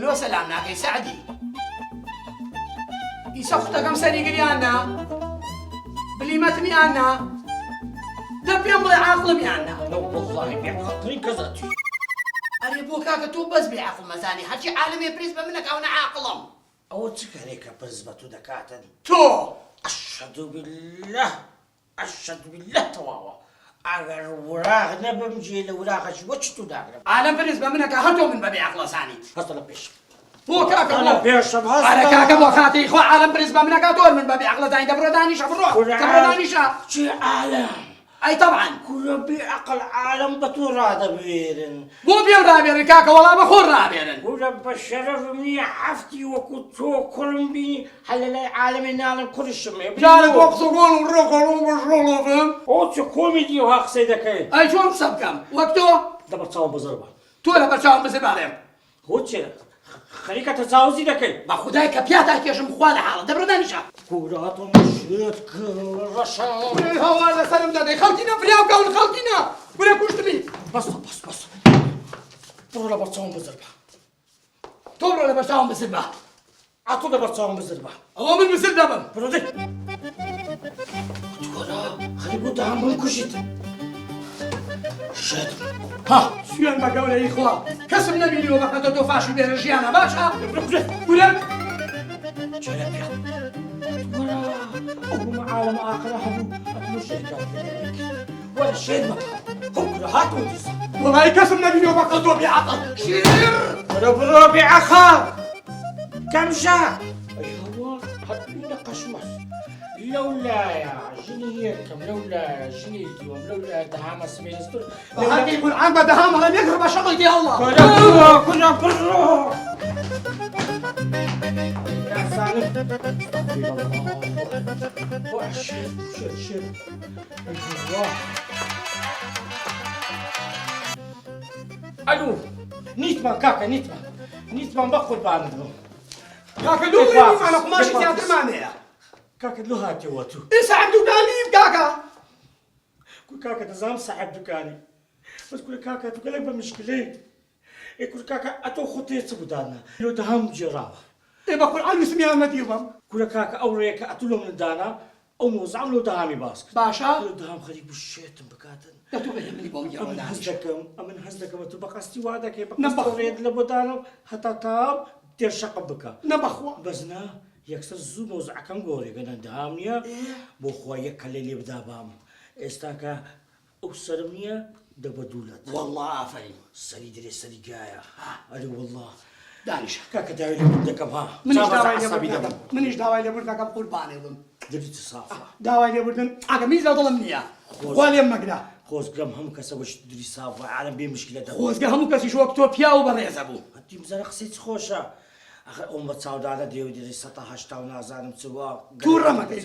مرۆ سەلام ناکەی سەعدی ئیسا خوتەکەم سەریگریاننا بلیمەتمیاننا دە پێم بڵێ عاقڵمیاننا والله بعقلي كذاتي ئەرێ بۆ کاکە تۆ بەس بێعاقڵ مەزانی هەرچی عالەمێ پرس بە منەکە ئەو نەعاقڵم ئەوە چ کارێکە پرزبەت و دەکاتن تۆ أشهد بالله تواوە ئەگەر وراغ نەبم جێ لە وراغەش وەچ تو داگرم عالەم پرس بە منەکە هەر تۆ من بە بێعاقڵە زانیت هەستە لە پێش بۆ کاکە لە بۆ پێشم ئەرە کاکە بۆ خاتری خۆ عالەم پرس بە منەکە تۆ من بە بێعاقڵە زانی دەبڕۆ دانیشە بڕۆ دەبڕۆ دانیشە چی عالم ئەی طبعاً كل بعقل عالم بتورا دبيرن بۆ پێم ڕابێرن کاکە وەڵا بە خۆر ڕابێرن ولا بشرف مني حفتي وكنتو كولومبي حلل عالم نعلم كل الشمال جارك وەقسەگۆڵ و ڕۆکۆڵ و بەژۆڵۆفم او چه كوميدي وهاقسي دكاي ئەی چۆن قسە بکەم وەک تۆ دبر تصاوب بزربه تۆ لە بەرچاوم بزر باڵێم هو چه خليك تتجاوزي دكاي بە خودای کە پیاتا کێشم خوا لە حاڵە دەبڕە دانیشە كوراتو مشيت كرشا هەوا لەسەرم دەدەی خەڵکینە فریاوکەون خەڵکینە ورە کوشتبی بس برو لبر تصاوب بزربه تۆ بڕۆ لە بەرچاوم بزر بە عطو دبر تصاوب بزربه ئەوە من بزر دەبم برو دي تقولها خلي بودا عم بنكشت شد ها سوێن بە گەورەی خوا کەسم نەبینیوە بەقەتە تۆ فاشی بێرە ژیانە باشە ورە جلبيا ولا أبو عالم آخر هبو أبو شركة ولا شيء ما فكر هات وديس وڵای کەسم نەبینیوە بەقەت تۆ بێعەقڵ شیر برو عخا كم جاء أيوة هتبينا قشمس لولا يا جنيكم لولا جنيكم لولا دعامة سمينستر هاكي يكون عام بدهام هلا يقرب شغلتي الله كنا برو يا سالم شير الو نيتمان كاكا نيتمان بقول بعندهم كاكا دوبلي أنا قماشي تياتر مانيا كاكا لو هاتي واتو اسعد دكاني كاكا كل كاكا تزام صاحب دكاني بس كل كاكا تقلق بمشكلة كل كاكا أتو خطية سبودانا لو دهم جراوة إيه بقول عنو اسمي أنا ديوم كل كاكا أوريك أتولو من الدانا أو موزعم لو دهامي باسك باشا لو دهم خليك بالشيتم بكاتن لا تبغي مني بوم يا أمن هزدكم وتبقى استوادك نبخ. بقى تريد لبودانا حتى تاب تير شقة بكا نبخوا بزنا يكسر زو موزع كان غوري كنا دهامنيا بوخوا يكلي بدا بام استاكا أوسرمنيا دبدولت والله آفرين سري دري سري جاية أري والله دانش كاكا داوي لبدك ها منيش داوي لبردن منيش داوي لبردن كم قرباني ظن دري تصافى داوي لبردن أقميزة ظلمنيا واليوم مقدا خوز قلم هم كسبوش دري صافى عالم بيه مشكلة ده خوز هم كسي شو وقتو بيا وبريزبو هدي مزرق سيت خوشة آخر أم بتصاود على ديو دري سطاحش تاونا زانم سوا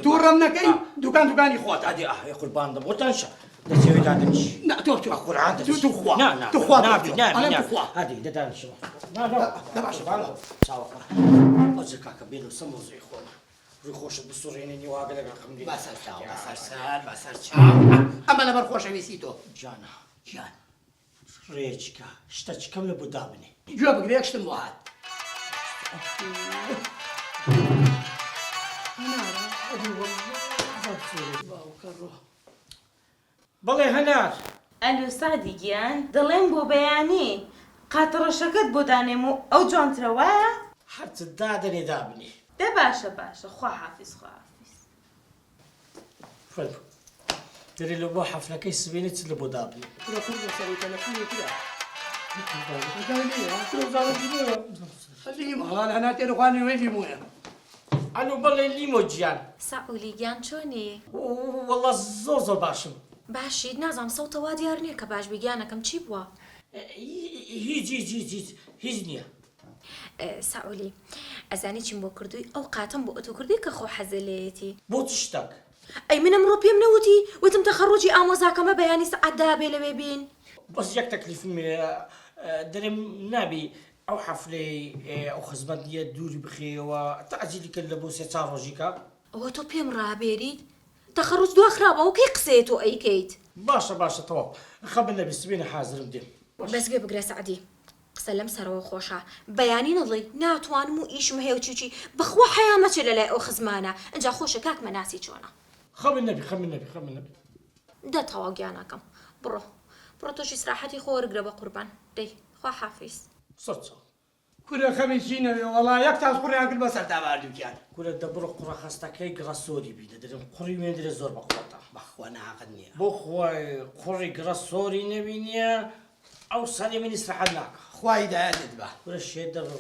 تورمنكي دكاني خوات هدي يا قربان ده بوتنشا ده سوي دادنش لا تو قرآن ده تو خوا نا تو خوا نابي أنا تو خوا هدي ده دانش لا لا باش سوا أزكى كبير سمو زي خونا روخوش بسوريني واقع لك خمدي بسر أما أنا برخوش ويسيتو جانا جان ريتشكا شتاش كم لبودابني جوابك ليش تموهات بەڵێ هەنار ئەلو سادی گیان دەڵێن بۆ بەیانی قاتەڕەشەکەت بۆ دانێم و ئەو جوانترەوەیە هەرچت دادنێ دابنی دە باشە خوا حافیز فەرمو دەرێ لە بۆ حەفلەکەی سبێنێت لە بۆ دابنی أنا تلقاني وين مويا ئەلو بەڵێ لیمۆ گیان ساولی گیان چۆنی؟ وەڵا زۆر باشم باشی نازام سەوتەوا دیار نییە کە باش بیگیانەکەم چی بووە؟ هیچ نییە ساولی ئەزانی چیم بۆ کردووی ئەو قاتم بۆ ئۆتۆ کردی کە خۆ حەزلێتی بۆ چ شتێک ئەی منم ڕۆ پێم نەوتی وتم تەخەڕۆجی ئامۆزاکەمە بەیانی سەعات دابێ لەوێ بین بەس یەک تەکلیفم دەرێم نابی ئەو حەفلەی ئەو خزمەت نیە دووری بخێەوە تەعجیلی کرد لە بۆ سێ چار ڕۆژیکە ئەوە تۆ پێم ڕابێریت تەخەڕۆج دوا خراپەوە کەی قسەیە تۆ ئەیکەیت باشە تەواو خەبن لە بیسبێنە حازرم دێم بەس گوێ بگرە سەعدی قسە لەم سەرەوە خۆشە بەیانی نڵی ناتوانم و ئیشم هەیە و چیچی بەخوا حەیامەچێ لەلای ئەو خزمانە ئەجا خۆشە کاک مەناسی چۆنە خەمن نەبی دەتەوا گیانەکەم بڕۆ تۆشی سراحەتی خۆ وەرگرە بە قوربان دەی خوا حافیز سەرچە کورە خەمی چینەوێ وەڵا یەک تاس قوڕیان کرد بەسەر تاواردووکیان کورە دەبڕۆ قوڕە خەستەکەی گڕە سۆری بیدە دەرم قوڕی وێندرە زۆر بەخۆتە بەخوا ناقد نییە بۆ خۆی قوڕی گڕە سۆری نەبینیە ئەو سەری منی سرحەت ناکە خوای دایەتت بە کورە شێ دەڕۆ